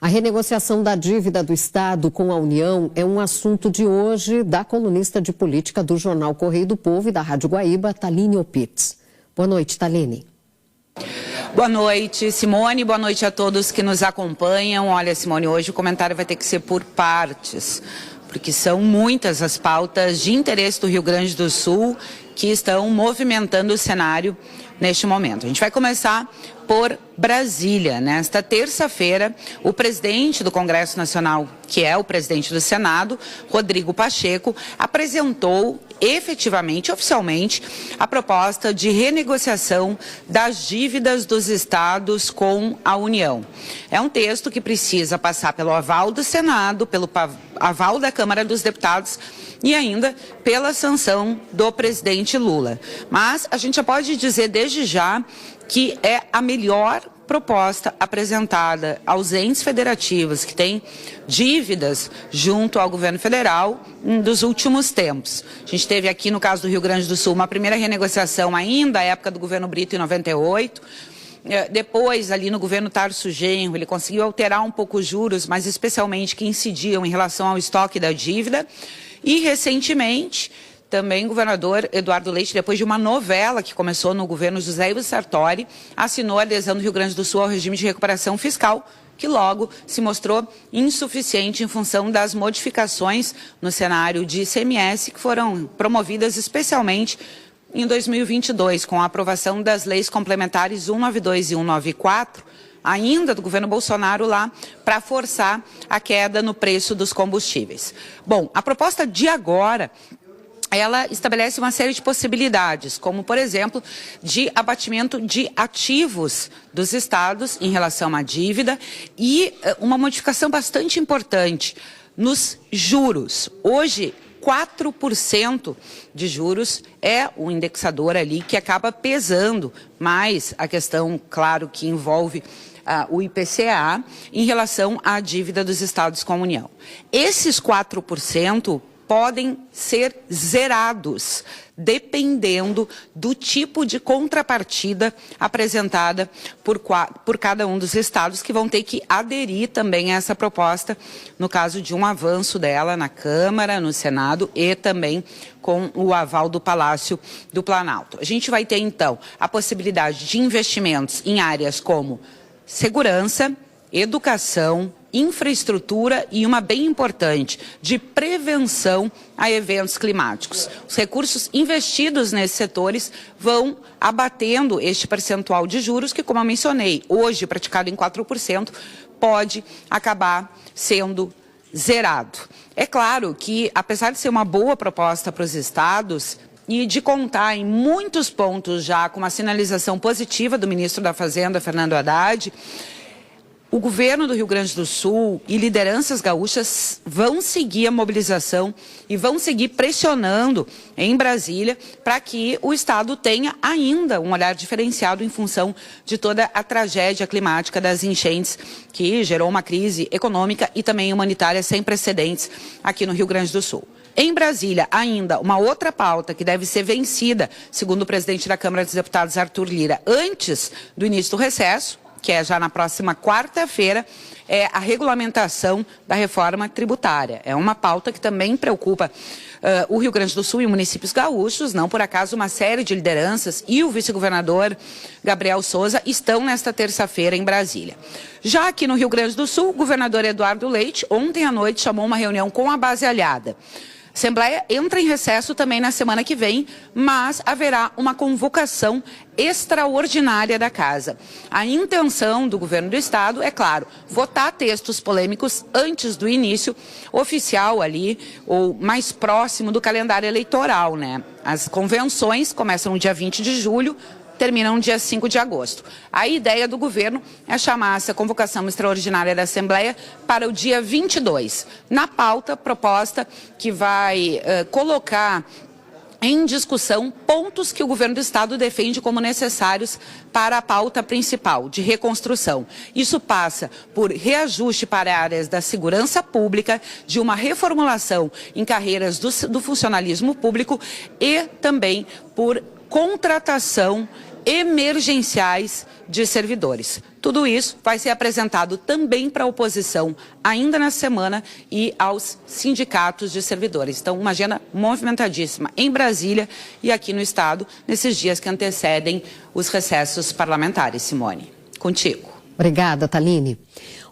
A renegociação da dívida do Estado com a União é um assunto de hoje da colunista de política do jornal Correio do Povo e da Rádio Guaíba, Taline Opitz. Boa noite, Taline. Boa noite, Simone. Boa noite a todos que nos acompanham. Olha, Simone, hoje o comentário vai ter que ser por partes, porque são muitas as pautas de interesse do Rio Grande do Sul que estão movimentando o cenário neste momento. A gente vai começar por Brasília. Nesta terça-feira, o presidente do Congresso Nacional, que é o presidente do Senado, Rodrigo Pacheco, apresentou efetivamente, oficialmente, a proposta de renegociação das dívidas dos estados com a União. É um texto que precisa passar pelo aval do Senado, pelo aval da Câmara dos Deputados e ainda pela sanção do presidente Lula. Mas a gente já pode dizer desde já que é a melhor proposta apresentada aos entes federativos que têm dívidas junto ao governo federal dos últimos tempos. A gente teve aqui, no caso do Rio Grande do Sul, uma primeira renegociação ainda à época do governo Brito, em 98. Depois, ali no governo Tarso Genro, ele conseguiu alterar um pouco os juros, mas especialmente que incidiam em relação ao estoque da dívida. E, recentemente, também o governador Eduardo Leite, depois de uma novela que começou no governo José Ivo Sartori, assinou a adesão do Rio Grande do Sul ao regime de recuperação fiscal, que logo se mostrou insuficiente em função das modificações no cenário de ICMS que foram promovidas especialmente em 2022, com a aprovação das leis complementares 192 e 194, ainda do governo Bolsonaro lá, para forçar a queda no preço dos combustíveis. Bom, a proposta de agora, ela estabelece uma série de possibilidades, como, por exemplo, de abatimento de ativos dos estados em relação à dívida e uma modificação bastante importante nos juros. Hoje, 4% de juros é o indexador ali que acaba pesando mais a questão, claro, que envolve o IPCA em relação à dívida dos estados com a União. Esses 4% podem ser zerados, dependendo do tipo de contrapartida apresentada por cada um dos estados, que vão ter que aderir também a essa proposta, no caso de um avanço dela na Câmara, no Senado e também com o aval do Palácio do Planalto. A gente vai ter, então, a possibilidade de investimentos em áreas como segurança, educação, infraestrutura e uma bem importante, de prevenção a eventos climáticos. Os recursos investidos nesses setores vão abatendo este percentual de juros que, como eu mencionei, hoje praticado em 4%, pode acabar sendo zerado. É claro que, apesar de ser uma boa proposta para os estados e de contar em muitos pontos já com uma sinalização positiva do ministro da Fazenda, Fernando Haddad, o governo do Rio Grande do Sul e lideranças gaúchas vão seguir a mobilização e vão seguir pressionando em Brasília para que o Estado tenha ainda um olhar diferenciado em função de toda a tragédia climática das enchentes que gerou uma crise econômica e também humanitária sem precedentes aqui no Rio Grande do Sul. Em Brasília, ainda uma outra pauta que deve ser vencida, segundo o presidente da Câmara dos Deputados, Arthur Lira, antes do início do recesso, que é já na próxima quarta-feira, é a regulamentação da reforma tributária. É uma pauta que também preocupa o Rio Grande do Sul e municípios gaúchos. Não por acaso, uma série de lideranças e o vice-governador Gabriel Souza estão nesta terça-feira em Brasília. Já aqui no Rio Grande do Sul, o governador Eduardo Leite, ontem à noite, chamou uma reunião com a base aliada. A Assembleia entra em recesso também na semana que vem, mas haverá uma convocação extraordinária da Casa. A intenção do governo do Estado é, claro, votar textos polêmicos antes do início oficial ali, ou mais próximo do calendário eleitoral, né? As convenções começam no dia 20 de julho, terminam no dia 5 de agosto. A ideia do governo é chamar essa convocação extraordinária da Assembleia para o dia 22. Na pauta, proposta que vai colocar em discussão pontos que o governo do Estado defende como necessários para a pauta principal de reconstrução. Isso passa por reajuste para áreas da segurança pública, de uma reformulação em carreiras do funcionalismo público e também por contratação emergenciais de servidores. Tudo isso vai ser apresentado também para a oposição ainda na semana e aos sindicatos de servidores. Então, uma agenda movimentadíssima em Brasília e aqui no Estado, nesses dias que antecedem os recessos parlamentares. Simone, contigo. Obrigada, Thaline.